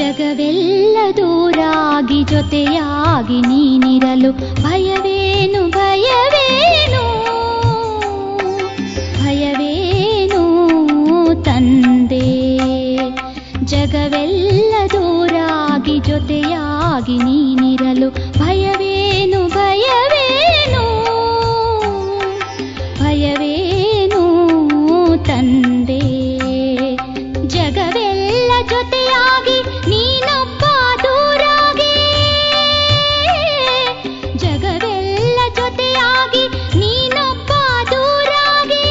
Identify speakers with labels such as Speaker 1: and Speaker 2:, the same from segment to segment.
Speaker 1: ಜಗವೆಲ್ಲ ದೂರಾಗಿ ಜೊತೆಯಾಗಿ ನೀನಿರಲು ಭಯವೇನು ಭಯವೇನು ಭಯವೇನು ತಂದೆ. ಜಗವೆಲ್ಲ ದೂರಾಗಿ ಜೊತೆಯಾಗಿ ನೀನಿರಲು ಭಯವೇನು ಭಯವೇನು ಭಯವೇನು ತಂದೆ. ಜಗವೆಲ್ಲ ಜೊತೆಯಾಗಿ ನೀನೊಬ್ಬ ದೂರಾಗಿ, ಜಗವೆಲ್ಲ ಜೊತೆಯಾಗಿ ನೀನೊಬ್ಬ ದೂರಾಗಿ.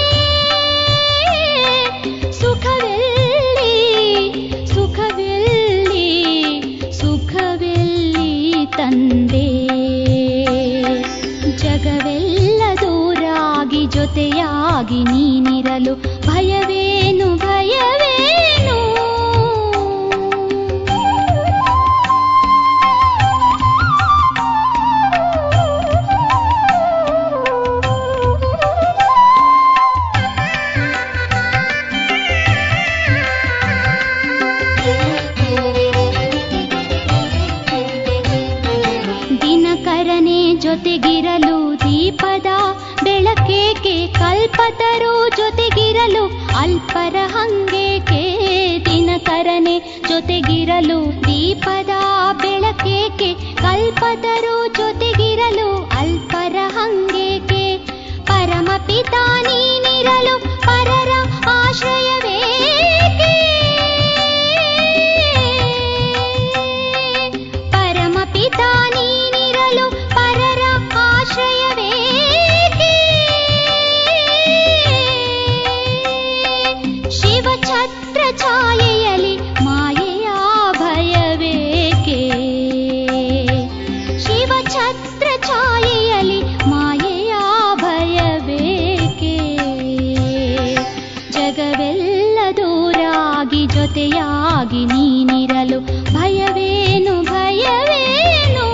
Speaker 1: ಸುಖವೆಲ್ಲಿ ಸುಖವೆಲ್ಲಿ ಸುಖವೆಲ್ಲಿ ತಂದೆ. ಜಗವೆಲ್ಲ ದೂರಾಗಿ ಜೊತೆಯಾಗಿ ನೀನಿರಲು ಭಯವೇನು ಭಯವೇನು. ದಿನಕರನೆ ಜೊತೆಗಿರಲು ದೀಪದ ಬೆಳಕೇಕೆ, ಕಲ್ಪತರು ಜೊತೆಗಿರಲು ಅಲ್ಪರ ಹಂಗೇಕೆ. ದಿನಕರನೆ ಜೊತೆಗಿರಲು ದೀಪದ ಬೆಳಕೇಕೆ, ಕಲ್ಪತರು ಜೊತೆಗಿರಲು ಅಲ್ಪರ ಹಂಗೇಕೆ. ಪರಮಪಿತ ನೀನಿರಲು ಪರರ ಆಶ್ರಯವೇಕೆ. ಪರಮಪಿತ ನೀನಿರಲು ಪರರ ಆಶ್ರಯವೇಕೆ. ಶಿವಛತ್ರ ಛಾಯೆಯಲಿ ಮಾಯೆಯ ಭಯವೇಕೆ. ಶಿವಛತ್ರ ಛಾಯೆಯಲಿ ಮಾಯೆಯ ಭಯವೇಕೆ. ಜಗವೆಲ್ಲ ದೂರಾಗಿ ಜೊತೆಯಾಗಿ ನೀನಿರಲು ಭಯವೇನು ಭಯವೇನು.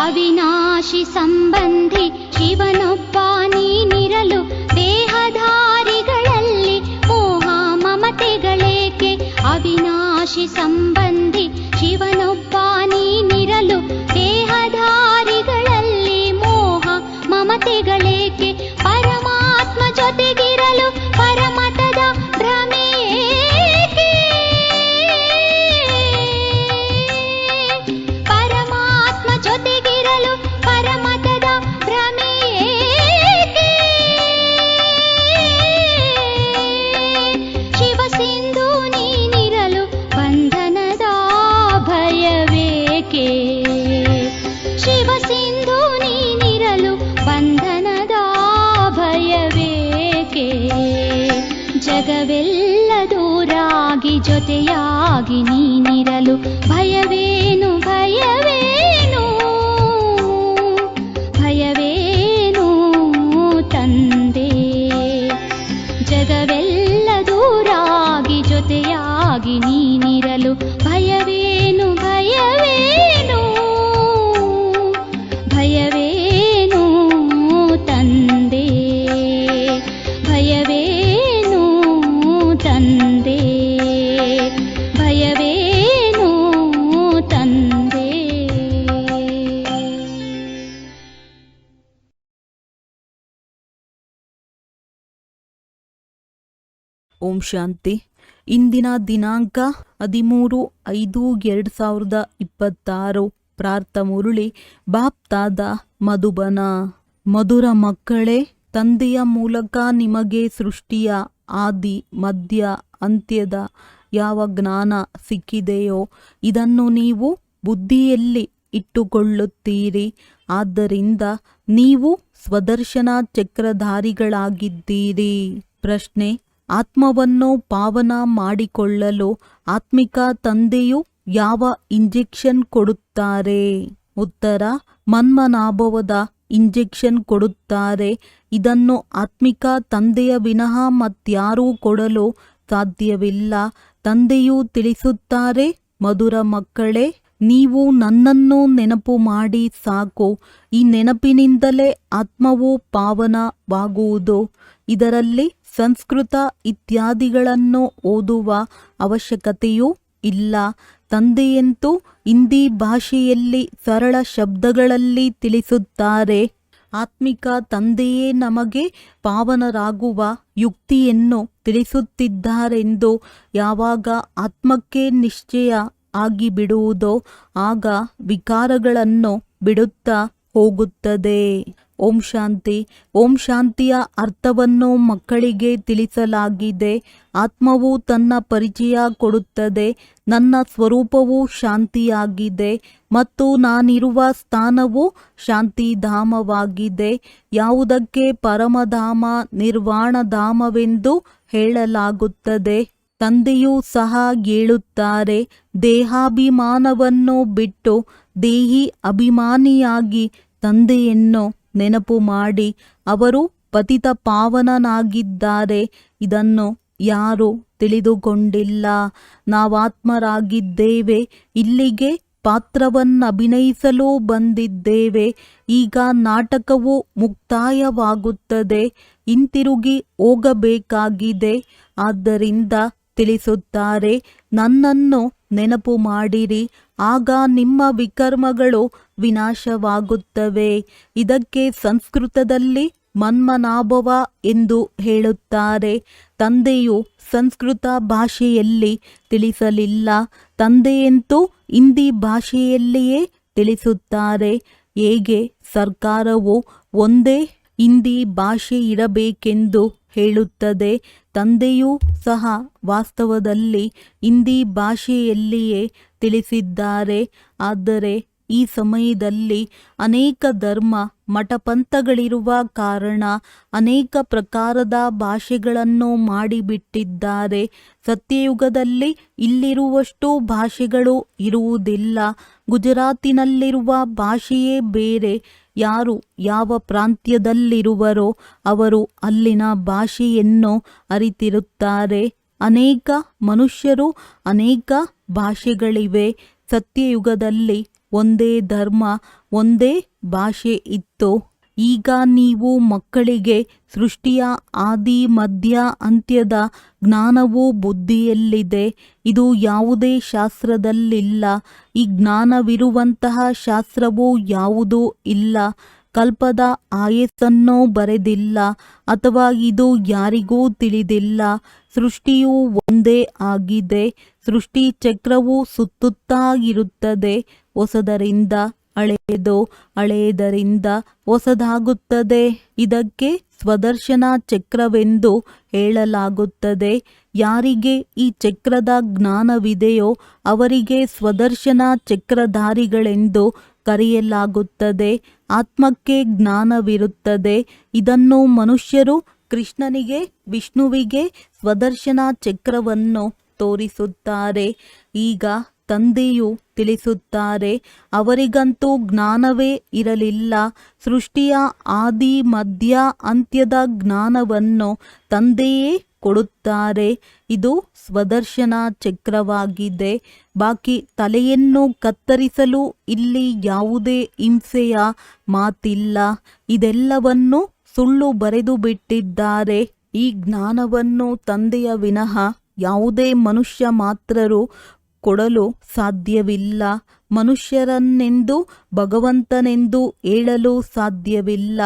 Speaker 1: ಅವಿನಾಶಿ ಸಂಬಂಧಿ ಶಿವನೊಬ್ಬ ನೀನಿರಲು ದೇಹಧಾರಿಗಳಲ್ಲಿ ಮೋಹ ಮಮತೆಗಳೇಕೆ. ಅವಿನಾಶಿ ಸಂಬಂಧಿ ಶಿವನೊಬ್ಬ ನೀನಿರಲು ದೇಹಧಾರಿಗಳಲ್ಲಿ ಮೋಹ ಮಮತೆಗಳೇಕೆ. ಪರಮಾತ್ಮ ಜೊತೆಗಿರಲು ಪರಮತದ ಭ್ರಮೆಯೇಕೆ. ಪರಮಾತ್ಮ ಜೊತೆಗಿರಲು ಪರಮತದ ಭ್ರಮೆಯೇಕೆ. ಶಿವಸಿಂಧು ನೀನಿರಲು ಬಂಧನದ ಭಯವೇಕೆ. ಶಿವಸಿಂಧು ನೀನಿರಲು ಬಂಧನದ ಭಯವೇಕೆ. ಜಗವೆಲ್ಲ ದೂರಾಗಿ ಜೊತೆಯಾಗಿ ನೀನಿರಲು ಭಯವೇನು ಭಯವೇನು ಭಯವೇನು ತಂದೆ. ಜಗವೆಲ್ಲ ದೂರಾಗಿ ಜೊತೆಯಾಗಿ ನೀನಿರಲು ಭಯವೇನು ಭಯವೇನು ಭಯವೇನು ತಂದೆ. ಭಯವೇನು ತಂದೆ. ಭಯವೇನು ತಂದೆ.
Speaker 2: ಓಂ ಶಾಂತಿ. ಇಂದಿನ ದಿನಾಂಕ 13/5/2026. ಪ್ರಾರ್ಥ ಮುರುಳಿ ಬಾಪ್ತಾದ ಮಧುಬನ. ಮಧುರ ಮಕ್ಕಳೇ, ತಂದೆಯ ಮೂಲಕ ನಿಮಗೆ ಸೃಷ್ಟಿಯ ಆದಿ ಮಧ್ಯ ಅಂತ್ಯದ ಯಾವ ಜ್ಞಾನ ಸಿಕ್ಕಿದೆಯೋ ಇದನ್ನು ನೀವು ಬುದ್ಧಿಯಲ್ಲಿ ಇಟ್ಟುಕೊಳ್ಳುತ್ತೀರಿ. ಆದ್ದರಿಂದ ನೀವು ಸ್ವದರ್ಶನ ಚಕ್ರಧಾರಿಗಳಾಗಿದ್ದೀರಿ. ಪ್ರಶ್ನೆ: ಆತ್ಮವನ್ನು ಪಾವನ ಮಾಡಿಕೊಳ್ಳಲು ಆತ್ಮಿಕ ತಂದೆಯು ಯಾವ ಇಂಜೆಕ್ಷನ್ ಕೊಡುತ್ತಾರೆ? ಉತ್ತರ: ಮನ್ಮನಾಭವದ ಇಂಜೆಕ್ಷನ್ ಕೊಡುತ್ತಾರೆ. ಇದನ್ನು ಆತ್ಮಿಕ ತಂದೆಯ ವಿನಃ ಮತ್ಯಾರೂ ಕೊಡಲು ಸಾಧ್ಯವಿಲ್ಲ. ತಂದೆಯು ತಿಳಿಸುತ್ತಾರೆ, ಮಧುರ ಮಕ್ಕಳೇ, ನೀವು ನನ್ನನ್ನು ನೆನಪು ಮಾಡಿ ಸಾಕು. ಈ ನೆನಪಿನಿಂದಲೇ ಆತ್ಮವು ಪಾವನವಾಗುವುದು. ಇದರಲ್ಲಿ ಸಂಸ್ಕೃತ ಇತ್ಯಾದಿಗಳನ್ನು ಓದುವ ಅವಶ್ಯಕತೆಯೂ ಇಲ್ಲ. ತಂದೆಯಂತೂ ಹಿಂದಿ ಭಾಷೆಯಲ್ಲಿ ಸರಳ ಶಬ್ದಗಳಲ್ಲಿ ತಿಳಿಸುತ್ತಾರೆ. ಆತ್ಮಿಕ ತಂದೆಯೇ ನಮಗೆ ಪಾವನರಾಗುವ ಯುಕ್ತಿಯನ್ನು ತಿಳಿಸುತ್ತಿದ್ದಾರೆಂದು ಯಾವಾಗ ಆತ್ಮಕ್ಕೆ ನಿಶ್ಚಯ ಆಗಿಬಿಡುವುದೋ ಆಗ ವಿಕಾರಗಳನ್ನು ಬಿಡುತ್ತಾ ಹೋಗುತ್ತದೆ. ಓಂ ಶಾಂತಿ. ಓಂ ಶಾಂತಿಯ ಅರ್ಥವನ್ನು ಮಕ್ಕಳಿಗೆ ತಿಳಿಸಲಾಗಿದೆ. ಆತ್ಮವು ತನ್ನ ಪರಿಚಯ ಕೊಡುತ್ತದೆ. ನನ್ನ ಸ್ವರೂಪವು ಶಾಂತಿಯಾಗಿದೆ ಮತ್ತು ನಾನಿರುವ ಸ್ಥಾನವು ಶಾಂತಿಧಾಮವಾಗಿದೆ. ಯಾವುದಕ್ಕೆ ಪರಮಧಾಮ ನಿರ್ವಾಣಧಾಮವೆಂದು ಹೇಳಲಾಗುತ್ತದೆ. ತಂದೆಯೂ ಸಹ ಹೇಳುತ್ತಾರೆ, ದೇಹಾಭಿಮಾನವನ್ನು ಬಿಟ್ಟು ದೇಹಿ ಅಭಿಮಾನಿಯಾಗಿ ತಂದೆಯನ್ನು ನೆನಪು ಮಾಡಿ. ಅವರು ಪತಿತ ಪಾವನನಾಗಿದ್ದಾರೆ. ಇದನ್ನು ಯಾರೂ ತಿಳಿದುಕೊಂಡಿಲ್ಲ. ನಾವಾತ್ಮರಾಗಿದ್ದೇವೆ. ಇಲ್ಲಿಗೆ ಪಾತ್ರವನ್ನಭಿನಯಿಸಲು ಬಂದಿದ್ದೇವೆ. ಈಗ ನಾಟಕವು ಮುಕ್ತಾಯವಾಗುತ್ತದೆ. ಹಿಂತಿರುಗಿ ಹೋಗಬೇಕಾಗಿದೆ. ಆದ್ದರಿಂದ ತಿಳಿಸುತ್ತಾರೆ, ನನ್ನನ್ನು ನೆನಪು ಮಾಡಿರಿ, ಆಗ ನಿಮ್ಮ ವಿಕರ್ಮಗಳು ವಿನಾಶವಾಗುತ್ತವೆ. ಇದಕ್ಕೆ ಸಂಸ್ಕೃತದಲ್ಲಿ ಮನ್ಮನಾಭವ ಎಂದು ಹೇಳುತ್ತಾರೆ. ತಂದೆಯು ಸಂಸ್ಕೃತ ಭಾಷೆಯಲ್ಲಿ ತಿಳಿಸಲಿಲ್ಲ. ತಂದೆಯಂತೂ ಹಿಂದಿ ಭಾಷೆಯಲ್ಲಿಯೇ ತಿಳಿಸುತ್ತಾರೆ. ಹೇಗೆ ಸರ್ಕಾರವು ಒಂದೇ ಹಿಂದಿ ಭಾಷೆ ಇರಬೇಕೆಂದು ಹೇಳುತ್ತದೆ, ತಂದೆಯೂ ಸಹ ವಾಸ್ತವದಲ್ಲಿ ಹಿಂದಿ ಭಾಷೆಯಲ್ಲಿಯೇ ತಿಳಿಸಿದ್ದಾರೆ. ಆದರೆ ಈ ಸಮಯದಲ್ಲಿ ಅನೇಕ ಧರ್ಮ ಮಠಪಂಥಗಳಿರುವ ಕಾರಣ ಅನೇಕ ಪ್ರಕಾರದ ಭಾಷೆಗಳನ್ನು ಮಾಡಿಬಿಟ್ಟಿದ್ದಾರೆ. ಸತ್ಯಯುಗದಲ್ಲಿ ಇಲ್ಲಿರುವಷ್ಟು ಭಾಷೆಗಳು ಇರುವುದಿಲ್ಲ. ಗುಜರಾತಿನಲ್ಲಿರುವ ಭಾಷೆಯೇ ಬೇರೆ. ಯಾರು ಯಾವ ಪ್ರಾಂತ್ಯದಲ್ಲಿರುವರೋ ಅವರು ಅಲ್ಲಿನ ಭಾಷೆಯನ್ನು ಅರಿತಿರುತ್ತಾರೆ. ಅನೇಕ ಮನುಷ್ಯರು, ಅನೇಕ ಭಾಷೆಗಳಿವೆ. ಸತ್ಯಯುಗದಲ್ಲಿ ಒಂದೇ ಧರ್ಮ, ಒಂದೇ ಭಾಷೆ ಇತ್ತು. ಈಗ ನೀವು ಮಕ್ಕಳಿಗೆ ಸೃಷ್ಟಿಯ ಆದಿ ಮಧ್ಯ ಅಂತ್ಯದ ಜ್ಞಾನವು ಬುದ್ಧಿಯಲ್ಲಿದೆ. ಇದು ಯಾವುದೇ ಶಾಸ್ತ್ರದಲ್ಲಿಲ್ಲ. ಈ ಜ್ಞಾನವಿರುವಂತಹ ಶಾಸ್ತ್ರವು ಯಾವುದೂ ಇಲ್ಲ. ಕಲ್ಪದ ಆಯಸ್ಸನ್ನು ಬರೆದಿಲ್ಲ ಅಥವಾ ಇದು ಯಾರಿಗೂ ತಿಳಿದಿಲ್ಲ. ಸೃಷ್ಟಿಯು ಒಂದೇ ಆಗಿದೆ. ಸೃಷ್ಟಿ ಚಕ್ರವು ಸುತ್ತುತ್ತಾ ಇರುತ್ತದೆ. ಹೊಸದರಿಂದ ಹಳೆಯದು, ಹಳೆಯದರಿಂದ ಹೊಸದಾಗುತ್ತದೆ. ಇದಕ್ಕೆ ಸ್ವದರ್ಶನ ಚಕ್ರವೆಂದು ಹೇಳಲಾಗುತ್ತದೆ. ಯಾರಿಗೆ ಈ ಚಕ್ರದ ಜ್ಞಾನವಿದೆಯೋ ಅವರಿಗೆ ಸ್ವದರ್ಶನ ಚಕ್ರಧಾರಿಗಳೆಂದು ಕರೆಯಲಾಗುತ್ತದೆ. ಆತ್ಮಕ್ಕೆ ಜ್ಞಾನವಿರುತ್ತದೆ. ಇದನ್ನು ಮನುಷ್ಯರು ಕೃಷ್ಣನಿಗೆ, ವಿಷ್ಣುವಿಗೆ ಸ್ವದರ್ಶನ ಚಕ್ರವನ್ನು ತೋರಿಸುತ್ತಾರೆ. ಈಗ ತಂದೆಯು ತಿಳಿಸುತ್ತಾರೆ, ಅವರಿಗಂತೂ ಜ್ಞಾನವೇ ಇರಲಿಲ್ಲ. ಸೃಷ್ಟಿಯ ಆದಿ ಮಧ್ಯ ಅಂತ್ಯದ ಜ್ಞಾನವನ್ನು ತಂದೆಯೇ ಕೊಡುತ್ತಾರೆ. ಇದು ಸ್ವದರ್ಶನ ಚಕ್ರವಾಗಿದೆ. ಬಾಕಿ ತಲೆಯನ್ನು ಕತ್ತರಿಸಲು ಇಲ್ಲಿ ಯಾವುದೇ ಹಿಂಸೆಯ ಮಾತಿಲ್ಲ. ಇದೆಲ್ಲವನ್ನು ಸುಳ್ಳು ಬರೆದು ಬಿಟ್ಟಿದ್ದಾರೆ. ಈ ಜ್ಞಾನವನ್ನು ತಂದೆಯ ವಿನಃ ಯಾವುದೇ ಮನುಷ್ಯ ಮಾತ್ರರು ಕೊಡಲು ಸಾಧ್ಯವಿಲ್ಲ. ಮನುಷ್ಯರನ್ನೆಂದು ಭಗವಂತನೆಂದು ಹೇಳಲು ಸಾಧ್ಯವಿಲ್ಲ.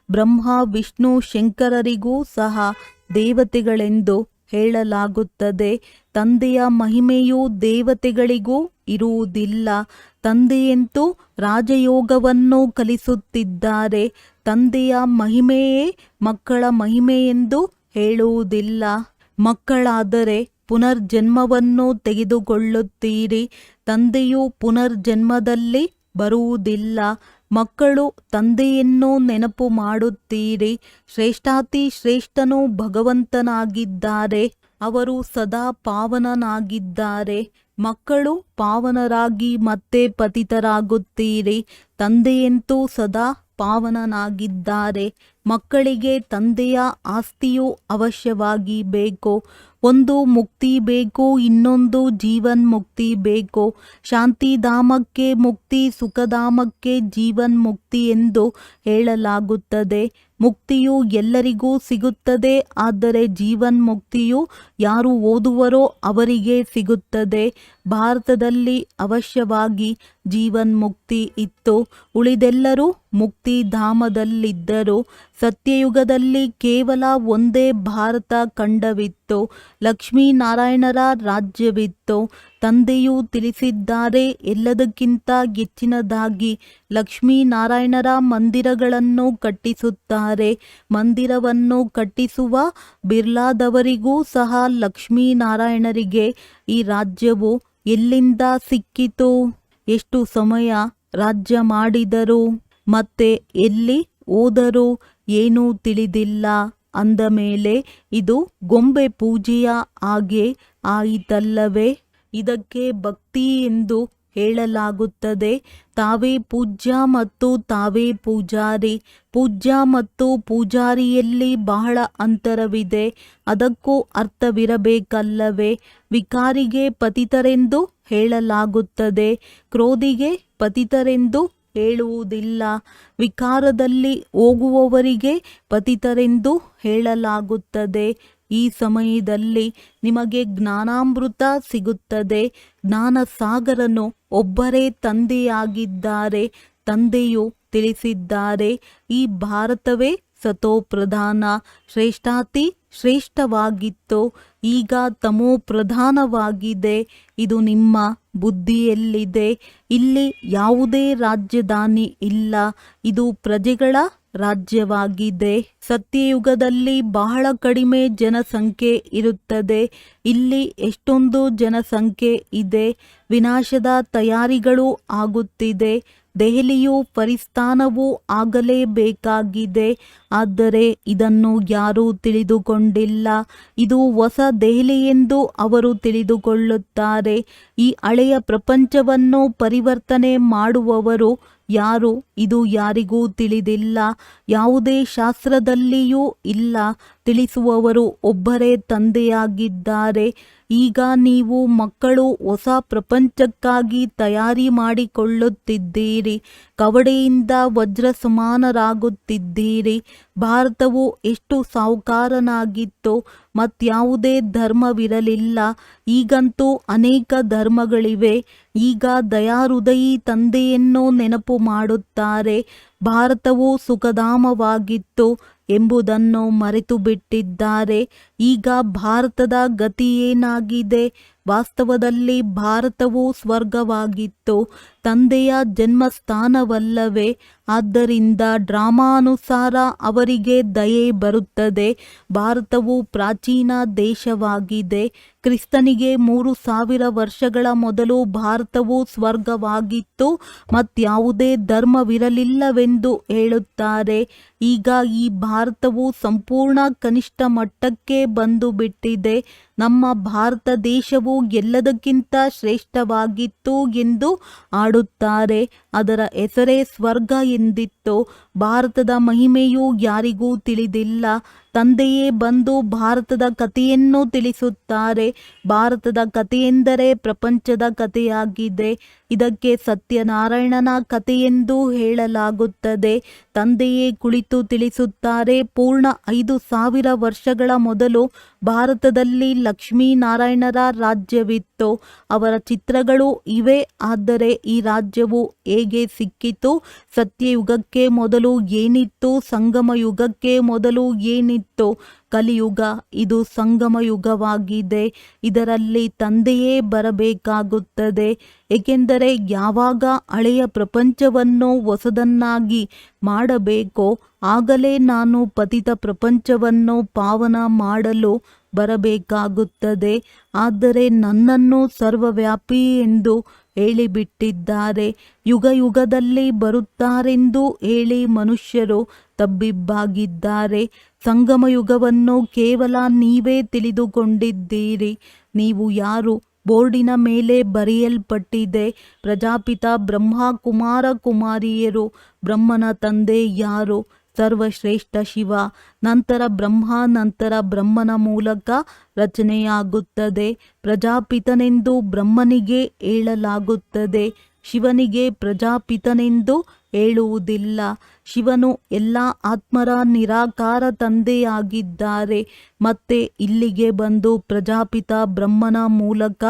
Speaker 2: ಬ್ರಹ್ಮ, ವಿಷ್ಣು, ಶಂಕರರಿಗೂ ಸಹ ದೇವತೆಗಳೆಂದು ಹೇಳಲಾಗುತ್ತದೆ. ತಂದೆಯ ಮಹಿಮೆಯು ದೇವತೆಗಳಿಗೂ ಇರುವುದಿಲ್ಲ. ತಂದೆಯಂತೂ ರಾಜಯೋಗವನ್ನು ಕಲಿಸುತ್ತಿದ್ದಾರೆ. ತಂದೆಯ ಮಹಿಮೆಯೇ ಮಕ್ಕಳ ಮಹಿಮೆಯೆಂದು ಹೇಳುವುದಿಲ್ಲ. ಮಕ್ಕಳಾದರೆ ಪುನರ್ಜನ್ಮವನ್ನು ತೆಗೆದುಕೊಳ್ಳುತ್ತೀರಿ. ತಂದೆಯು ಪುನರ್ಜನ್ಮದಲ್ಲಿ ಬರುವುದಿಲ್ಲ. ಮಕ್ಕಳು ತಂದೆಯನ್ನು ನೆನಪು ಮಾಡುತ್ತೀರಿ. ಶ್ರೇಷ್ಠಾತಿ ಶ್ರೇಷ್ಠನು ಭಗವಂತನಾಗಿದ್ದಾರೆ. ಅವರು ಸದಾ ಪಾವನನಾಗಿದ್ದಾರೆ. ಮಕ್ಕಳು ಪಾವನರಾಗಿ ಮತ್ತೆ ಪತಿತರಾಗುತ್ತೀರಿ. ತಂದೆಯಂತೂ ಸದಾ ಪಾವನನಾಗಿದ್ದಾರೆ. ಮಕ್ಕಳಿಗೆ ತಂದೆಯ ಆಸ್ತಿಯು ಅವಶ್ಯವಾಗಿ ಬೇಕು. ಒಂದು ಮುಕ್ತಿ ಬೇಕು, ಇನ್ನೊಂದು ಜೀವನ್ ಮುಕ್ತಿ ಬೇಕು. ಶಾಂತಿಧಾಮಕ್ಕೆ ಮುಕ್ತಿ, ಸುಖಧಾಮಕ್ಕೆ ಜೀವನ್ ಮುಕ್ತಿ ಎಂದು ಹೇಳಲಾಗುತ್ತದೆ. ಮುಕ್ತಿಯು ಎಲ್ಲರಿಗೂ ಸಿಗುತ್ತದೆ, ಆದರೆ ಜೀವನ್ ಮುಕ್ತಿಯು ಯಾರು ಓದುವರೋ ಅವರಿಗೆ ಸಿಗುತ್ತದೆ. ಭಾರತದಲ್ಲಿ ಅವಶ್ಯವಾಗಿ ಜೀವನ್ ಮುಕ್ತಿ ಇತ್ತು, ಉಳಿದೆಲ್ಲರೂ ಮುಕ್ತಿಧಾಮದಲ್ಲಿದ್ದರು. ಸತ್ಯಯುಗದಲ್ಲಿ ಕೇವಲ ಒಂದೇ ಭಾರತ ಖಂಡವಿತ್ತು, ಲಕ್ಷ್ಮೀನಾರಾಯಣರ ರಾಜ್ಯವಿತ್ತು. ತಂದೆಯು ತಿಳಿಸಿದ್ದಾರೆ, ಎಲ್ಲದಕ್ಕಿಂತ ಹೆಚ್ಚಿನದಾಗಿ ಲಕ್ಷ್ಮೀನಾರಾಯಣರ ಮಂದಿರಗಳನ್ನು ಕಟ್ಟಿಸುತ್ತಾರೆ. ಮಂದಿರವನ್ನು ಕಟ್ಟಿಸುವ ಬಿರ್ಲಾದವರಿಗೂ ಸಹ ಲಕ್ಷ್ಮೀನಾರಾಯಣರಿಗೆ ಈ ರಾಜ್ಯವು ಎಲ್ಲಿಂದ ಸಿಕ್ಕಿತು? ಎಷ್ಟು ಸಮಯ ರಾಜ್ಯ ಮಾಡಿದರು ಮತ್ತೆ ಎಲ್ಲಿ ಹೋದರು ಏನೂ ತಿಳಿದಿಲ್ಲ. ಅಂದ ಮೇಲೆ ಇದು ಗೊಂಬೆ ಪೂಜೆಯ ಹಾಗೆ ಆಯಿತಲ್ಲವೇ? ಇದಕ್ಕೆ ಭಕ್ತಿ ಎಂದು ಹೇಳಲಾಗುತ್ತದೆ. ತಾವೇ ಪೂಜ್ಯ ಮತ್ತು ತಾವೇ ಪೂಜಾರಿ. ಪೂಜ್ಯ ಮತ್ತು ಪೂಜಾರಿಯಲ್ಲಿ ಬಹಳ ಅಂತರವಿದೆ. ಅದಕ್ಕೂ ಅರ್ಥವಿರಬೇಕಲ್ಲವೇ? ವಿಕಾರಿಗೆ ಪತಿತರೆಂದು ಹೇಳಲಾಗುತ್ತದೆ, ಕ್ರೋಧಿಗೆ ಪತಿತರೆಂದು ಹೇಳುವುದಿಲ್ಲ. ವಿಕಾರದಲ್ಲಿ ಹೋಗುವವರಿಗೆ ಪತಿತರೆಂದು ಹೇಳಲಾಗುತ್ತದೆ. ಈ ಸಮಯದಲ್ಲಿ ನಿಮಗೆ ಜ್ಞಾನಾಮೃತ ಸಿಗುತ್ತದೆ. ಜ್ಞಾನಸಾಗರನು ಒಬ್ಬರೇ ತಂದೆಯಾಗಿದ್ದಾರೆ. ತಂದೆಯು ತಿಳಿಸಿದ್ದಾರೆ, ಈ ಭಾರತವೇ ಸತೋಪ್ರಧಾನ, ಶ್ರೇಷ್ಠಾತಿ ಶ್ರೇಷ್ಠವಾಗಿತ್ತು, ಈಗ ತಮೋ ಪ್ರಧಾನವಾಗಿದೆ. ಇದು ನಿಮ್ಮ ಬುದ್ಧಿಯಲ್ಲಿದೆ. ಇಲ್ಲಿ ಯಾವುದೇ ರಾಜಧಾನಿ ಇಲ್ಲ, ಇದು ಪ್ರಜೆಗಳ ರಾಜ್ಯವಾಗಿದೆ. ಸತ್ಯಯುಗದಲ್ಲಿ ಬಹಳ ಕಡಿಮೆ ಜನಸಂಖ್ಯೆ ಇರುತ್ತದೆ. ಇಲ್ಲಿ ಎಷ್ಟೊಂದು ಜನಸಂಖ್ಯೆ ಇದೆ. ವಿನಾಶದ ತಯಾರಿಗಳು ಆಗುತ್ತಿದೆ. ದೆಹಲಿಯು ಪರಿಸ್ಥಾನವೂ ಆಗಲೇಬೇಕಾಗಿದೆ. ಆದರೆ ಇದನ್ನು ಯಾರೂ ತಿಳಿದುಕೊಂಡಿಲ್ಲ. ಇದು ಹೊಸ ದೆಹಲಿ ಎಂದು ಅವರು ತಿಳಿದುಕೊಳ್ಳುತ್ತಾರೆ. ಈ ಹಳೆಯ ಪ್ರಪಂಚವನ್ನು ಪರಿವರ್ತನೆ ಮಾಡುವವರು ಯಾರು? ಇದು ಯಾರಿಗೂ ತಿಳಿದಿಲ್ಲ. ಯಾವುದೇ ಶಾಸ್ತ್ರದಲ್ಲಿಯೂ ಇಲ್ಲ. ತಿಳಿಸುವವರು ಒಬ್ಬರೇ ತಂದೆಯಾಗಿದ್ದಾರೆ. ಈಗ ನೀವು ಮಕ್ಕಳು ಹೊಸ ಪ್ರಪಂಚಕ್ಕಾಗಿ ತಯಾರಿ ಮಾಡಿಕೊಳ್ಳುತ್ತಿದ್ದೀರಿ. ಕವಡೆಯಿಂದ ವಜ್ರ ಸಮಾನರಾಗುತ್ತಿದ್ದೀರಿ. ಭಾರತವು ಎಷ್ಟು ಸಾಹುಕಾರನಾಗಿತ್ತು, ಮತ್ಯಾವುದೇ ಧರ್ಮವಿರಲಿಲ್ಲ. ಈಗಂತೂ ಅನೇಕ ಧರ್ಮಗಳಿವೆ. ಈಗ ದಯಾಹೃದಯಿ ತಂದೆಯನ್ನು ನೆನಪು ಮಾಡುತ್ತಾರೆ. ಭಾರತವು ಸುಖಧಾಮವಾಗಿತ್ತು ಎಂಬುದನ್ನು ಮರೆತು ಬಿಟ್ಟಿದ್ದಾರೆ. ಈಗ ಭಾರತದ ಗತಿಯೇನಾಗಿದೆ? ವಾಸ್ತವದಲ್ಲಿ ಭಾರತವು ಸ್ವರ್ಗವಾಗಿತ್ತು, ತಂದೆಯ ಜನ್ಮಸ್ಥಾನವಲ್ಲವೇ? ಆದ್ದರಿಂದ ಡ್ರಾಮಾನುಸಾರ ಅವರಿಗೆ ದಯೆ ಬರುತ್ತದೆ. ಭಾರತವು ಪ್ರಾಚೀನ ದೇಶವಾಗಿದೆ. ಕ್ರಿಸ್ತನಿಗೆ 3000 ವರ್ಷಗಳ ಮೊದಲು ಭಾರತವು ಸ್ವರ್ಗವಾಗಿತ್ತು, ಮತ್ಯಾವುದೇ ಧರ್ಮವಿರಲಿಲ್ಲವೆಂದು ಹೇಳುತ್ತಾರೆ. ಈಗ ಈ ಭಾರತವು ಸಂಪೂರ್ಣ ಕನಿಷ್ಠ ಮಟ್ಟಕ್ಕೆ ಬಂದು ಬಿಟ್ಟಿದೆ. ನಮ್ಮ ಭಾರತ ದೇಶವು ಎಲ್ಲದಕ್ಕಿಂತ ಶ್ರೇಷ್ಠವಾಗಿತ್ತು ಎಂದು ಆಡುತ್ತಾರೆ. ಅದರ ಹೆಸರೇ ಸ್ವರ್ಗ ಎಂದಿತ್ತು. ಭಾರತದ ಮಹಿಮೆಯು ಯಾರಿಗೂ ತಿಳಿದಿಲ್ಲ. ತಂದೆಯೇ ಬಂದು ಭಾರತದ ಕಥೆಯನ್ನು ತಿಳಿಸುತ್ತಾರೆ. ಭಾರತದ ಕಥೆಯೆಂದರೆ ಪ್ರಪಂಚದ ಕಥೆಯಾಗಿದೆ. ಇದಕ್ಕೆ ಸತ್ಯನಾರಾಯಣನ ಕಥೆಯೆಂದು ಹೇಳಲಾಗುತ್ತದೆ. ತಂದೆಯೇ ಕುಳಿತು ತಿಳಿಸುತ್ತಾರೆ, ಪೂರ್ಣ 5000 ವರ್ಷಗಳ ಮೊದಲು ಭಾರತದಲ್ಲಿ ಲಕ್ಷ್ಮೀನಾರಾಯಣರ ರಾಜ್ಯವಿತ್ತು. ಅವರ ಚಿತ್ರಗಳು ಇವೆ. ಆದರೆ ಈ ರಾಜ್ಯವು ಹೇಗೆ ಸಿಕ್ಕಿತು? ಸತ್ಯಯುಗಕ್ಕೆ ಮೊದಲು ಏನಿತ್ತು? ಸಂಗಮ ಯುಗಕ್ಕೆ ಮೊದಲು ಏನಿತ್ತು? ಕಲಿಯುಗ ಇದು ಸಂಗಮ ಯುಗವಾಗಿದೆ. ಇದರಲ್ಲಿ ತಂದೆಯೇ ಬರಬೇಕಾಗುತ್ತದೆ. ಏಕೆಂದರೆ ಯಾವಾಗ ಹಳೆಯ ಪ್ರಪಂಚವನ್ನು ಹೊಸದನ್ನಾಗಿ ಮಾಡಬೇಕೋ ಆಗಲೇ ನಾನು ಪತಿತ ಪ್ರಪಂಚವನ್ನು ಪಾವನ ಮಾಡಲು ಬರಬೇಕಾಗುತ್ತದೆ. ಆದರೆ ನನ್ನನ್ನು ಸರ್ವವ್ಯಾಪಿ ಎಂದು ಹೇಳಿಬಿಟ್ಟಿದ್ದಾರೆ. ಯುಗ ಯುಗದಲ್ಲಿ ಬರುತ್ತಾರೆಂದು ಹೇಳಿ ಮನುಷ್ಯರು ತಬ್ಬಿಬ್ಬಾಗಿದ್ದಾರೆ. ಸಂಗಮ ಯುಗವನ್ನು ಕೇವಲ ನೀವೇ ತಿಳಿದುಕೊಂಡಿದ್ದೀರಿ. ನೀವು ಯಾರು ಬೋರ್ಡಿನ ಮೇಲೆ ಬರೆಯಲ್ಪಟ್ಟಿದೆ. ಪ್ರಜಾಪಿತ ಬ್ರಹ್ಮ ಕುಮಾರ ಕುಮಾರಿಯರು. ಬ್ರಹ್ಮನ ತಂದೆ ಯಾರು? ಸರ್ವಶ್ರೇಷ್ಠ ಶಿವ. ನಂತರ ಬ್ರಹ್ಮ, ನಂತರ ಬ್ರಹ್ಮನ ಮೂಲಕ ರಚನೆಯಾಗುತ್ತದೆ. ಪ್ರಜಾಪಿತನೆಂದು ಬ್ರಹ್ಮನಿಗೆ ಹೇಳಲಾಗುತ್ತದೆ. ಶಿವನಿಗೆ ಪ್ರಜಾಪಿತನೆಂದು ಹೇಳುವುದಿಲ್ಲ. ಶಿವನು ಎಲ್ಲ ಆತ್ಮರ ನಿರಾಕಾರ ತಂದೆಯಾಗಿದ್ದಾರೆ. ಮತ್ತೆ ಇಲ್ಲಿಗೆ ಬಂದು ಪ್ರಜಾಪಿತ ಬ್ರಹ್ಮನ ಮೂಲಕ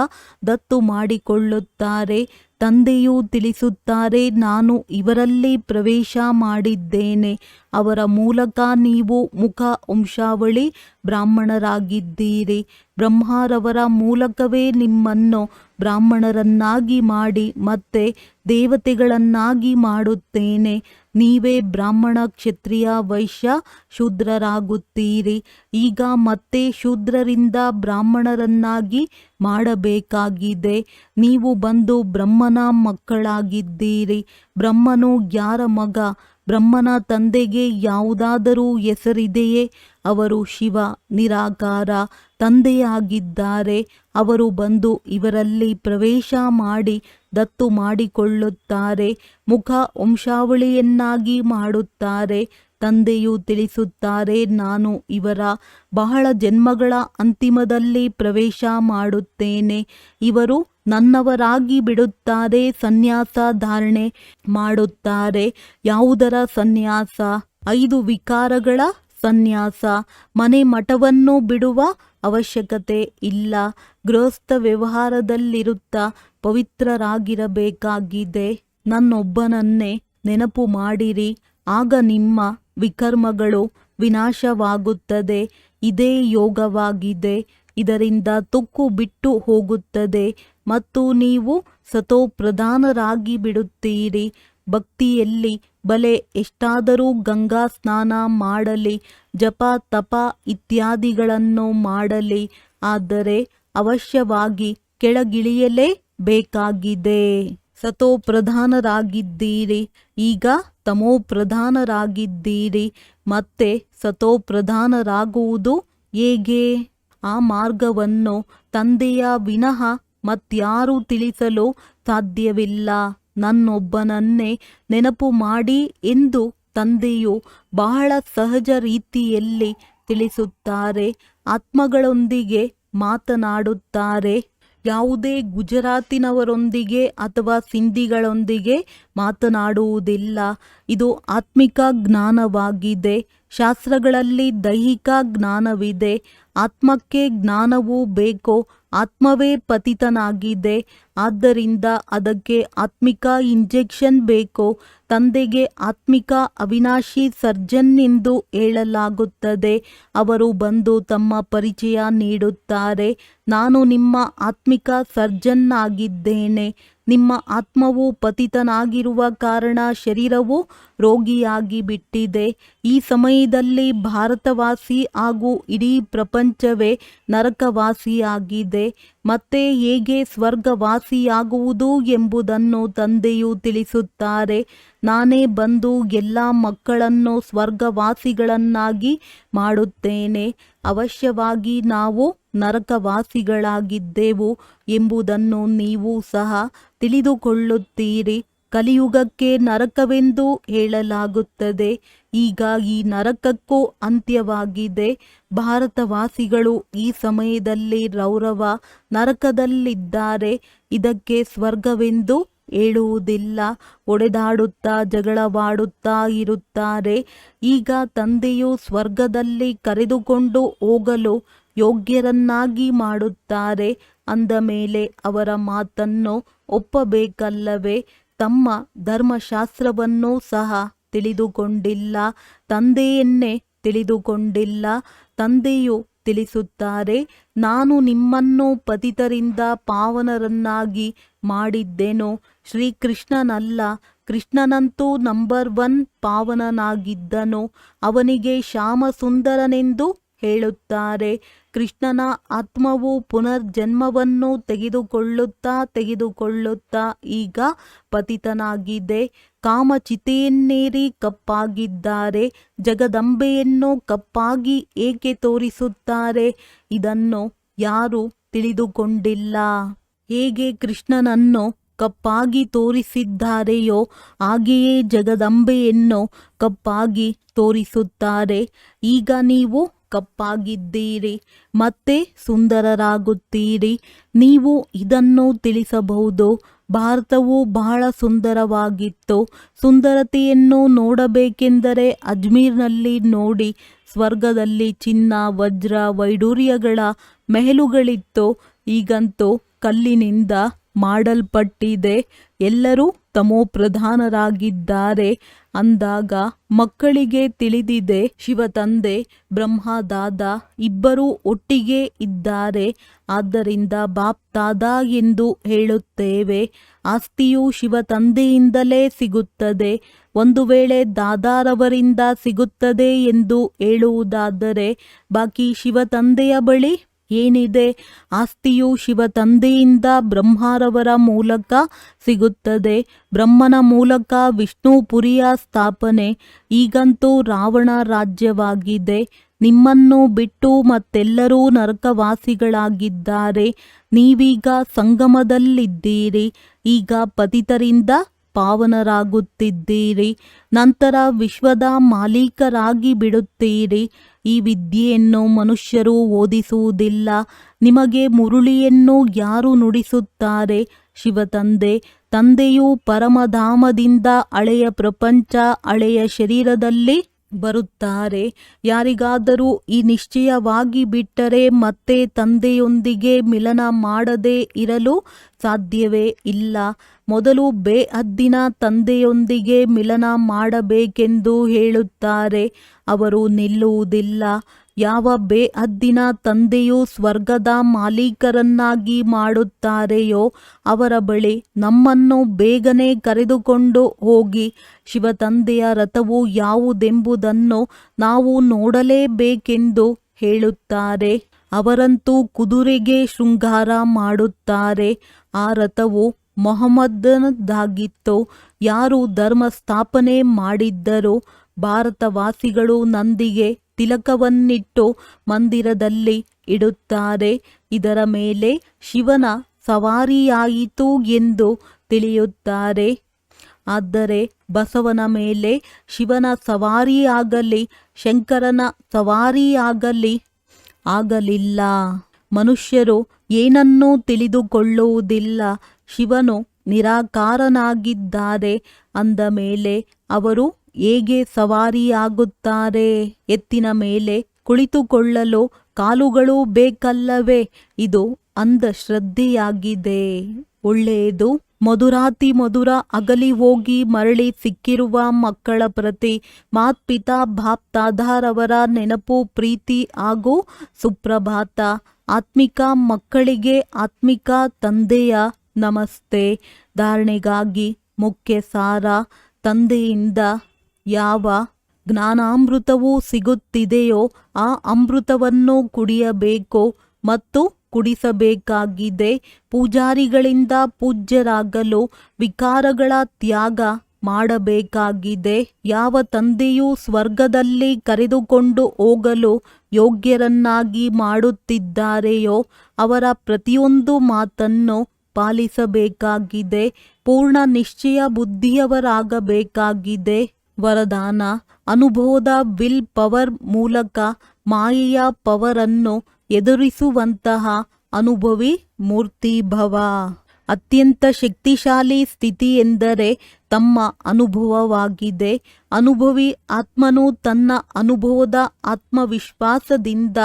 Speaker 2: ದತ್ತು ಮಾಡಿಕೊಳ್ಳುತ್ತಾರೆ. ತಂದೆಯು ತಿಳಿಸುತ್ತಾರೆ, ನಾನು ಇವರಲ್ಲಿ ಪ್ರವೇಶ ಮಾಡಿದ್ದೇನೆ. ಅವರ ಮೂಲಕ ನೀವು ಮುಖ ವಂಶಾವಳಿ ಬ್ರಾಹ್ಮಣರಾಗಿದ್ದೀರಿ. ಬ್ರಹ್ಮರವರ ಮೂಲಕವೇ ನಿಮ್ಮನ್ನು ಬ್ರಾಹ್ಮಣರನ್ನಾಗಿ ಮಾಡಿ ಮತ್ತೆ ದೇವತೆಗಳನ್ನಾಗಿ ಮಾಡುತ್ತೇನೆ. ನೀವೇ ಬ್ರಾಹ್ಮಣ, ಕ್ಷತ್ರಿಯ, ವೈಶ್ಯ, ಶೂದ್ರರಾಗುತ್ತೀರಿ. ಈಗ ಮತ್ತೆ ಶೂದ್ರರಿಂದ ಬ್ರಾಹ್ಮಣರನ್ನಾಗಿ ಮಾಡಬೇಕಾಗಿದೆ. ನೀವು ಬಂದು ಬ್ರಹ್ಮನ ಮಕ್ಕಳಾಗಿದ್ದೀರಿ. ಬ್ರಹ್ಮನು ಯಾರ ಮಗ? ಬ್ರಹ್ಮನ ತಂದೆಗೆ ಯಾವುದಾದರೂ ಹೆಸರಿದೆಯೇ? ಅವರು ಶಿವ, ನಿರಾಕಾರ ತಂದೆಯಾಗಿದ್ದಾರೆ. ಅವರು ಬಂದು ಇವರಲ್ಲಿ ಪ್ರವೇಶ ಮಾಡಿ ದತ್ತು ಮಾಡಿಕೊಳ್ಳುತ್ತಾರೆ. ಮುಖ ವಂಶಾವಳಿಯನ್ನಾಗಿ ಮಾಡುತ್ತಾರೆ. ತಂದೆಯು ತಿಳಿಸುತ್ತಾರೆ, ನಾನು ಇವರ ಬಹಳ ಜನ್ಮಗಳ ಅಂತಿಮದಲ್ಲಿ ಪ್ರವೇಶ ಮಾಡುತ್ತೇನೆ. ಇವರು ನನ್ನವರಾಗಿ ಬಿಡುತ್ತಾರೆ. ಸನ್ಯಾಸ ಧಾರಣೆ ಮಾಡುತ್ತಾರೆ. ಯಾವುದರ ಸನ್ಯಾಸ? 5 ವಿಕಾರಗಳ ಸನ್ಯಾಸ. ಮನೆ ಮಠವನ್ನು ಬಿಡುವ ಅವಶ್ಯಕತೆ ಇಲ್ಲ. ಗೃಹಸ್ಥ ವ್ಯವಹಾರದಲ್ಲಿರುತ್ತಾ ಪವಿತ್ರರಾಗಿರಬೇಕಾಗಿದೆ. ನನ್ನೊಬ್ಬನನ್ನೇ ನೆನಪು ಮಾಡಿರಿ, ಆಗ ನಿಮ್ಮ ವಿಕರ್ಮಗಳು ವಿನಾಶವಾಗುತ್ತದೆ. ಇದೇ ಯೋಗವಾಗಿದೆ. ಇದರಿಂದ ತುಕ್ಕು ಬಿಟ್ಟು ಹೋಗುತ್ತದೆ ಮತ್ತು ನೀವು ಸತೋಪ್ರಧಾನರಾಗಿ ಬಿಡುತ್ತೀರಿ. ಭಕ್ತಿಯಲ್ಲಿ ಬಲೆ ಎಷ್ಟಾದರೂ ಗಂಗಾ ಸ್ನಾನ ಮಾಡಲಿ, ಜಪ ತಪ ಇತ್ಯಾದಿಗಳನ್ನು ಮಾಡಲಿ, ಆದರೆ ಅವಶ್ಯವಾಗಿ ಕೆಳಗಿಳಿಯಲೇ ಬೇಕಾಗಿದೆ. ಸತೋಪ್ರಧಾನರಾಗಿದ್ದೀರಿ, ಈಗ ತಮೋಪ್ರಧಾನರಾಗಿದ್ದೀರಿ. ಮತ್ತೆ ಸತೋಪ್ರಧಾನರಾಗುವುದು ಹೇಗೆ? ಆ ಮಾರ್ಗವನ್ನು ತಂದೆಯ ವಿನಃ ಮತ್ಯಾರೂ ತಿಳಿಸಲು ಸಾಧ್ಯವಿಲ್ಲ. ನನ್ನೊಬ್ಬನನ್ನೇ ನೆನಪು ಮಾಡಿ ಎಂದು ತಂದೆಯು ಬಹಳ ಸಹಜ ರೀತಿಯಲ್ಲಿ ತಿಳಿಸುತ್ತಾರೆ. ಆತ್ಮಗಳೊಂದಿಗೆ ಮಾತನಾಡುತ್ತಾರೆ. ಯಾವುದೇ ಗುಜರಾತಿನವರೊಂದಿಗೆ ಅಥವಾ ಸಿಂಧಿಗಳೊಂದಿಗೆ ಮಾತನಾಡುವುದಿಲ್ಲ. ಇದು ಆತ್ಮಿಕ ಜ್ಞಾನವಾಗಿದೆ. ಶಾಸ್ತ್ರಗಳಲ್ಲಿ ದೈಹಿಕ ಜ್ಞಾನವಿದೆ. ಆತ್ಮಕ್ಕೆ ಜ್ಞಾನವೂ ಬೇಕೋ? ಆತ್ಮವೇ ಪತಿತನಾಗಿದೆ. ಆದ್ದರಿಂದ ಅದಕ್ಕೆ ಆತ್ಮಿಕ ಇಂಜೆಕ್ಷನ್ ಬೇಕೋ? ತಂದೆಗೆ ಆತ್ಮಿಕ ಅವಿನಾಶಿ ಸರ್ಜನ್ ಎಂದು ಹೇಳಲಾಗುತ್ತದೆ. ಅವರು ಬಂದು ತಮ್ಮ ಪರಿಚಯ ನೀಡುತ್ತಾರೆ. ನಾನು ನಿಮ್ಮ ಆತ್ಮಿಕ ಸರ್ಜನ್ ಆಗಿದ್ದೇನೆ. ನಿಮ್ಮ ಆತ್ಮವು ಪತಿತನಾಗಿರುವ ಕಾರಣ ಶರೀರವು ರೋಗಿಯಾಗಿ ಬಿಟ್ಟಿದೆ. ಈ ಸಮಯದಲ್ಲಿ ಭಾರತವಾಸಿ ಹಾಗೂ ಇಡೀ ಪ್ರಪಂಚವೇ ನರಕವಾಸಿಯಾಗಿದೆ. ಮತ್ತೆ ಹೇಗೆ ಸ್ವರ್ಗವಾಸಿಯಾಗುವುದು ಎಂಬುದನ್ನು ತಂದೆಯು ತಿಳಿಸುತ್ತಾರೆ. ನಾನೇ ಬಂದು ಎಲ್ಲ ಮಕ್ಕಳನ್ನು ಸ್ವರ್ಗವಾಸಿಗಳನ್ನಾಗಿ ಮಾಡುತ್ತೇನೆ. ಅವಶ್ಯವಾಗಿ ನಾವು ನರಕವಾಸಿಗಳಾಗಿದ್ದೆವು ಎಂಬುದನ್ನು ನೀವು ಸಹ ತಿಳಿದುಕೊಳ್ಳುತ್ತೀರಿ. ಕಲಿಯುಗಕ್ಕೆ ನರಕವೆಂದು ಹೇಳಲಾಗುತ್ತದೆ. ಈಗ ಈ ನರಕಕ್ಕೂ ಅಂತ್ಯವಾಗಿದೆ. ಭಾರತವಾಸಿಗಳು ಈ ಸಮಯದಲ್ಲಿ ರೌರವ ನರಕದಲ್ಲಿದ್ದಾರೆ. ಇದಕ್ಕೆ ಸ್ವರ್ಗವೆಂದು ಹೇಳುವುದಿಲ್ಲ. ಒಡೆದಾಡುತ್ತಾ ಜಗಳವಾಡುತ್ತಾ ಇರುತ್ತಾರೆ. ಈಗ ತಂದೆಯು ಸ್ವರ್ಗದಲ್ಲಿ ಕರೆದುಕೊಂಡು ಹೋಗಲು ಯೋಗ್ಯರನ್ನಾಗಿ ಮಾಡುತ್ತಾರೆ. ಅಂದ ಮೇಲೆ ಅವರ ಮಾತನ್ನು ಒಪ್ಪಬೇಕಲ್ಲವೇ? ತಮ್ಮ ಧರ್ಮಶಾಸ್ತ್ರವನ್ನೂ ಸಹ ತಿಳಿದುಕೊಂಡಿಲ್ಲ. ತಂದೆಯನ್ನೇ ತಿಳಿದುಕೊಂಡಿಲ್ಲ. ತಂದೆಯು ತಿಳಿಸುತ್ತಾರೆ, ನಾನು ನಿಮ್ಮನ್ನು ಪತಿತರಿಂದ ಪಾವನರನ್ನಾಗಿ ಮಾಡಿದ್ದೆನು. ಶ್ರೀಕೃಷ್ಣನಲ್ಲ. ಕೃಷ್ಣನಂತೂ ನಂಬರ್ 1 ಪಾವನನಾಗಿದ್ದನು. ಅವನಿಗೆ ಶ್ಯಾಮಸುಂದರನೆಂದು ಹೇಳುತ್ತಾರೆ. ಕೃಷ್ಣನ ಆತ್ಮವು ಪುನರ್ಜನ್ಮವನ್ನು ತೆಗೆದುಕೊಳ್ಳುತ್ತಾ ಈಗ ಪತಿತನಾಗಿದೆ. ಕಾಮಚಿತೆಯನ್ನೇರಿ ಕಪ್ಪಾಗಿದ್ದಾರೆ. ಜಗದಂಬೆಯನ್ನು ಕಪ್ಪಾಗಿ ಏಕೆ ತೋರಿಸುತ್ತಾರೆ? ಇದನ್ನು ಯಾರೂ ತಿಳಿದುಕೊಂಡಿಲ್ಲ. ಹೇಗೆ ಕೃಷ್ಣನನ್ನು ಕಪ್ಪಾಗಿ ತೋರಿಸಿದ್ದಾರೆಯೋ ಹಾಗೆಯೇ ಜಗದಂಬೆಯನ್ನು ಕಪ್ಪಾಗಿ ತೋರಿಸುತ್ತಾರೆ. ಈಗ ನೀವು ಕಪ್ಪಾಗಿದ್ದೀರಿ, ಮತ್ತೆ ಸುಂದರರಾಗುತ್ತೀರಿ. ನೀವು ಇದನ್ನು ತಿಳಿಸಬಹುದು. ಭಾರತವು ಬಹಳ ಸುಂದರವಾಗಿತ್ತು. ಸುಂದರತೆಯನ್ನು ನೋಡಬೇಕೆಂದರೆ ಅಜ್ಮೀರ್ನಲ್ಲಿ ನೋಡಿ. ಸ್ವರ್ಗದಲ್ಲಿ ಚಿನ್ನ, ವಜ್ರ, ವೈಡೂರ್ಯಗಳ ಮೆಹಲುಗಳಿತ್ತು. ಈಗಂತೂ ಕಲ್ಲಿನಿಂದ ಮಾಡಲ್ಪಟ್ಟಿದೆ. ಎಲ್ಲರೂ ತಮೋಪ್ರಧಾನರಾಗಿದ್ದಾರೆ ಅಂದಾಗ ಮಕ್ಕಳಿಗೆ ತಿಳಿದಿದೆ ಶಿವತಂದೆ ಬ್ರಹ್ಮದಾದ ಇಬ್ಬರೂ ಒಟ್ಟಿಗೆ ಇದ್ದಾರೆ. ಆದ್ದರಿಂದ ಬಾಪ್ ದಾದಾ ಎಂದು ಹೇಳುತ್ತೇವೆ. ಆಸ್ತಿಯು ಶಿವತಂದೆಯಿಂದಲೇ ಸಿಗುತ್ತದೆ. ಒಂದು ವೇಳೆ ದಾದಾರವರಿಂದ ಸಿಗುತ್ತದೆ ಎಂದು ಹೇಳುವುದಾದರೆ ಬಾಕಿ ಶಿವತಂದೆಯ ಬಳಿ ಏನಿದೆ? ಆಸ್ತಿಯು ಶಿವತಂದೆಯಿಂದ ಬ್ರಹ್ಮರವರ ಮೂಲಕ ಸಿಗುತ್ತದೆ. ಬ್ರಹ್ಮನ ಮೂಲಕ ವಿಷ್ಣುಪುರಿಯ ಸ್ಥಾಪನೆ. ಈಗಂತೂ ರಾವಣ ರಾಜ್ಯವಾಗಿದೆ. ನಿಮ್ಮನ್ನು ಬಿಟ್ಟು ಮತ್ತೆಲ್ಲರೂ ನರಕವಾಸಿಗಳಾಗಿದ್ದಾರೆ. ನೀವೀಗ ಸಂಗಮದಲ್ಲಿದ್ದೀರಿ. ಈಗ ಪತಿತರಿಂದ ಪಾವನರಾಗುತ್ತಿದ್ದೀರಿ. ನಂತರ ವಿಶ್ವದ ಮಾಲೀಕರಾಗಿ ಬಿಡುತ್ತೀರಿ. ಈ ವಿದ್ಯೆಯನ್ನು ಮನುಷ್ಯರು ಓದಿಸುವುದಿಲ್ಲ. ನಿಮಗೆ ಮುರುಳಿಯನ್ನು ಯಾರು ನುಡಿಸುತ್ತಾರೆ? ಶಿವತಂದೆ. ತಂದೆಯು ಪರಮಧಾಮದಿಂದ ಹಳೆಯ ಪ್ರಪಂಚ, ಹಳೆಯ ಶರೀರದಲ್ಲಿ ಬರುತ್ತಾರೆ. ಯಾರಿಗಾದರೂ ಈ ನಿಶ್ಚಯವಾಗಿ ಬಿಟ್ಟರೆ ಮತ್ತೆ ತಂದೆಯೊಂದಿಗೆ ಮಿಲನ ಮಾಡದೇ ಇರಲು ಸಾಧ್ಯವೇ ಇಲ್ಲ. ಮೊದಲು ಬೇಹದ್ದಿನ ತಂದೆಯೊಂದಿಗೆ ಮಿಲನ ಮಾಡಬೇಕೆಂದು ಹೇಳುತ್ತಾರೆ. ಅವರು ನಿಲ್ಲುವುದಿಲ್ಲ. ಯಾವ ಬೇಹದ್ದಿನ ತಂದೆಯು ಸ್ವರ್ಗದ ಮಾಲೀಕರನ್ನಾಗಿ ಮಾಡುತ್ತಾರೆಯೋ ಅವರ ಬಳಿ ನಮ್ಮನ್ನು ಬೇಗನೆ ಕರೆದುಕೊಂಡು ಹೋಗಿ. ಶಿವತಂದೆಯ ರಥವು ಯಾವುದೆಂಬುದನ್ನು ನಾವು ನೋಡಲೇಬೇಕೆಂದು ಹೇಳುತ್ತಾರೆ. ಅವರಂತೂ ಕುದುರೆಗೆ ಶೃಂಗಾರ ಮಾಡುತ್ತಾರೆ. ಆ ರಥವು ಮೊಹಮ್ಮದನದಾಗಿತ್ತು. ಯಾರು ಧರ್ಮ ಸ್ಥಾಪನೆ ಮಾಡಿದ್ದರೋ ಭಾರತವಾಸಿಗಳು ನಂದಿಗೆ ತಿಲಕವನ್ನಿಟ್ಟು ಮಂದಿರದಲ್ಲಿ ಇಡುತ್ತಾರೆ. ಇದರ ಮೇಲೆ ಶಿವನ ಸವಾರಿಯಾಯಿತು ಎಂದು ತಿಳಿಯುತ್ತಾರೆ. ಆದರೆ ಬಸವನ ಮೇಲೆ ಶಿವನ ಸವಾರಿಯಾಗಲಿ ಶಂಕರನ ಸವಾರಿಯಾಗಲಿ ಆಗಲಿಲ್ಲ. ಮನುಷ್ಯರು ಏನನ್ನೂ ತಿಳಿದುಕೊಳ್ಳುವುದಿಲ್ಲ. ಶಿವನು ನಿರಾಕಾರನಾಗಿದ್ದಾರೆ ಅಂದ ಮೇಲೆ ಅವರು ಹೇಗೆ ಸವಾರಿಯಾಗುತ್ತಾರೆ? ಎತ್ತಿನ ಮೇಲೆ ಕುಳಿತುಕೊಳ್ಳಲು ಕಾಲುಗಳು ಬೇಕಲ್ಲವೇ? ಇದು ಅಂಧಶ್ರದ್ಧೆಯಾಗಿದೆ. ಒಳ್ಳೆಯದು. ಮಧುರಾತಿ ಮಧುರ ಅಗಲಿ ಹೋಗಿ ಮರಳಿ ಸಿಕ್ಕಿರುವ ಮಕ್ಕಳ ಪ್ರತಿ ಮಾತ್ಪಿತಾ ಬಾಪ್ ದಾದಾರವರ ನೆನಪು, ಪ್ರೀತಿ ಹಾಗೂ ಸುಪ್ರಭಾತ. ಆತ್ಮಿಕ ಮಕ್ಕಳಿಗೆ ಆತ್ಮಿಕ ತಂದೆಯ ನಮಸ್ತೆ. ಧಾರಣೆಗಾಗಿ ಮುಖ್ಯ ಸಾರ. ತಂದೆಯಿಂದ ಯಾವ ಜ್ಞಾನಾಮೃತವು ಸಿಗುತ್ತಿದೆಯೋ ಆ ಅಮೃತವನ್ನು ಕುಡಿಯಬೇಕು ಮತ್ತು ಕುಡಿಸಬೇಕಾಗಿದೆ. ಪೂಜಾರಿಗಳಿಂದ ಪೂಜ್ಯರಾಗಲು ವಿಕಾರಗಳ ತ್ಯಾಗ ಮಾಡಬೇಕಾಗಿದೆ. ಯಾವ ತಂದೆಯು ಸ್ವರ್ಗದಲ್ಲಿ ಕರೆದುಕೊಂಡು ಹೋಗಲು ಯೋಗ್ಯರನ್ನಾಗಿ ಮಾಡುತ್ತಿದ್ದಾರೆಯೋ ಅವರ ಪ್ರತಿಯೊಂದು ಮಾತನ್ನು ಪಾಲಿಸಬೇಕಾಗಿದೆ. ಪೂರ್ಣ ನಿಶ್ಚಯ ಬುದ್ಧಿಯವರಾಗಬೇಕಾಗಿದೆ. ವರದಾನ. ಅನುಭವದ ವಿಲ್ ಪವರ್ ಮೂಲಕ ಮಾಯೆಯ ಪವರನ್ನು ಎದುರಿಸುವಂತಹ ಅನುಭವಿ ಮೂರ್ತಿಭವ. ಅತ್ಯಂತ ಶಕ್ತಿಶಾಲಿ ಸ್ಥಿತಿ ಎಂದರೆ ತಮ್ಮ ಅನುಭವವಾಗಿದೆ. ಅನುಭವಿ ಆತ್ಮನು ತನ್ನ ಅನುಭವದ ಆತ್ಮವಿಶ್ವಾಸದಿಂದ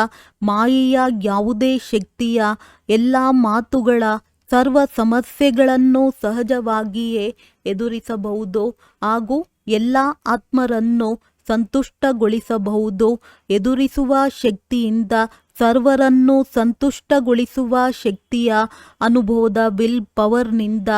Speaker 2: ಮಾಯೆಯ ಯಾವುದೇ ಶಕ್ತಿಯ ಎಲ್ಲ ಮಾತುಗಳ ಸರ್ವ ಸಮಸ್ಯೆಗಳನ್ನು ಸಹಜವಾಗಿಯೇ ಎದುರಿಸಬಹುದು ಹಾಗೂ ಎಲ್ಲ ಆತ್ಮರನ್ನು ಸಂತುಷ್ಟಗೊಳಿಸಬಹುದು. ಎದುರಿಸುವ ಶಕ್ತಿಯಿಂದ ಸರ್ವರನ್ನು ಸಂತುಷ್ಟಗೊಳಿಸುವ ಶಕ್ತಿಯ ಅನುಭವದ ವಿಲ್ ಪವರ್ನಿಂದ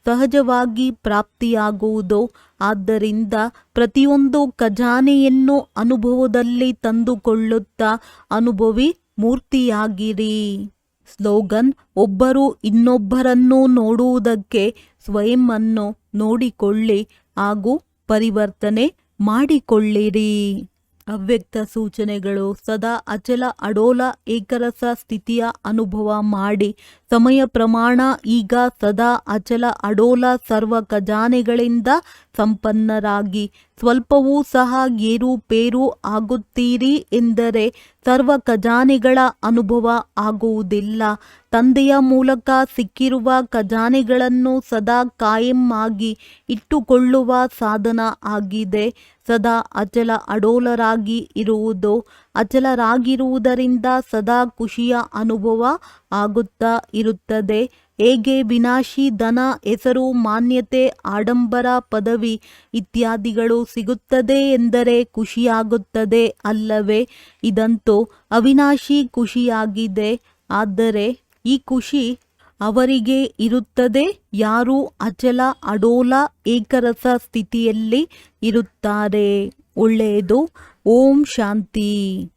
Speaker 2: ಸಹಜವಾಗಿ ಪ್ರಾಪ್ತಿಯಾಗುವುದು. ಆದ್ದರಿಂದ ಪ್ರತಿಯೊಂದು ಖಜಾನೆಯನ್ನು ಅನುಭವದಲ್ಲಿ ತಂದುಕೊಳ್ಳುತ್ತಾ ಅನುಭವಿ ಮೂರ್ತಿಯಾಗಿರಿ. ಸ್ಲೋಗನ್. ಒಬ್ಬರು ಇನ್ನೊಬ್ಬರನ್ನು ನೋಡುವುದಕ್ಕೆ ಸ್ವಯಂ ಅನ್ನು ನೋಡಿಕೊಳ್ಳಿ ಹಾಗೂ ಪರಿವರ್ತನೆ ಮಾಡಿಕೊಳ್ಳಿರಿ. ಅವ್ಯಕ್ತ ಸೂಚನೆಗಳು ಸದಾ ಅಚಲ ಅಡೋಲ ಏಕರಸ ಸ್ಥಿತಿಯ ಅನುಭವ ಮಾಡಿ ಸಮಯ ಪ್ರಮಾಣ ಈಗ ಸದಾ ಅಚಲ ಅಡೋಲ ಸರ್ವ ಖಜಾನೆಗಳಿಂದ ಸಂಪನ್ನರಾಗಿ ಸ್ವಲ್ಪವೂ ಸಹ ಏರುಪೇರು ಆಗುತ್ತೀರಿ ಎಂದರೆ ಸರ್ವ ಖಜಾನೆಗಳ ಅನುಭವ ಆಗುವುದಿಲ್ಲ. ತಂದೆಯ ಮೂಲಕ ಸಿಕ್ಕಿರುವ ಖಜಾನೆಗಳನ್ನು ಸದಾ ಕಾಯಂ ಆಗಿ ಇಟ್ಟುಕೊಳ್ಳುವ ಸಾಧನ ಆಗಿದೆ. ಸದಾ ಅಚಲ ಅಡೋಲರಾಗಿ ಇರುವುದು. ಅಚಲರಾಗಿರುವುದರಿಂದ ಸದಾ ಖುಷಿಯ ಅನುಭವ ಆಗುತ್ತಾ ಇರುತ್ತದೆ. ಹೇಗೆ ವಿನಾಶಿ ಧನ, ಹೆಸರು, ಮಾನ್ಯತೆ, ಆಡಂಬರ, ಪದವಿ ಇತ್ಯಾದಿಗಳು ಸಿಗುತ್ತದೆ ಎಂದರೆ ಖುಷಿಯಾಗುತ್ತದೆ ಅಲ್ಲವೇ? ಇದಂತೂ ಅವಿನಾಶಿ ಖುಷಿಯಾಗಿದೆ. ಆದರೆ ಈ ಖುಷಿ ಅವರಿಗೆ ಇರುತ್ತದೆ ಯಾರು ಅಚಲ ಅಡೋಲ ಏಕರಸ ಸ್ಥಿತಿಯಲ್ಲಿ ಇರುತ್ತಾರೆ. ಒಳ್ಳೆಯದು. ಓಂ ಶಾಂತಿ.